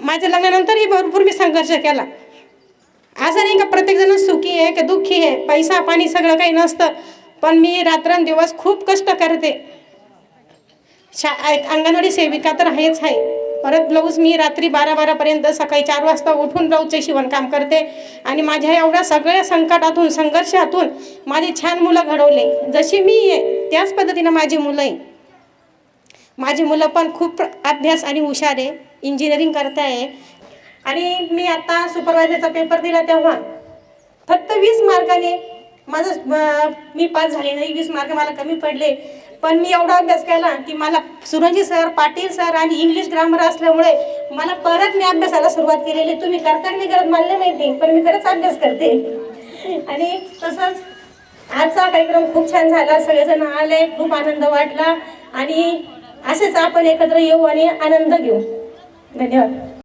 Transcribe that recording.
माझ्या लग्नानंतरही भरपूर मी संघर्ष केला. असं नाही का प्रत्येकजण सुखी आहे की दुःखी आहे, पैसा पाणी सगळं काही नसतं, पण मी रात्रंदिवस खूप कष्ट करते. अंगणवाडी सेविका तर आहेच आहे, परत ब्लाऊज मी रात्री 12-12पर्यंत सकाळी 4 वाजता उठून ब्लाऊजचे शिवणकाम करते. आणि माझ्या एवढ्या सगळ्या संकटातून संघर्षातून माझी छान मुलं घडवले. जशी मी आहे त्याच पद्धतीनं माझी मुलं आहे. माझी मुलं पण खूप अभ्यास आणि हुशार आहे, इंजिनिअरिंग करत आहे. आणि मी आता सुपरवायझरचा पेपर दिला तेव्हा फक्त 20 मार्काने मी पास झाले नाही. 20 मार्क मला कमी पडले, पण मी एवढा अभ्यास केला की मला सुरंजी सर, पाटील सर आणि इंग्लिश ग्रामर असल्यामुळे मला परत मी अभ्यासाला सुरुवात केलेली. तुम्ही करता की नाही करत मला नाही माहिती, पण मी खरंच अभ्यास करते. आणि तसंच आजचा कार्यक्रम खूप छान झाला, सगळेजण आले, खूप आनंद वाटला. आणि असेच आपण एकत्र येऊ आणि आनंद घेऊ. धन्यवाद.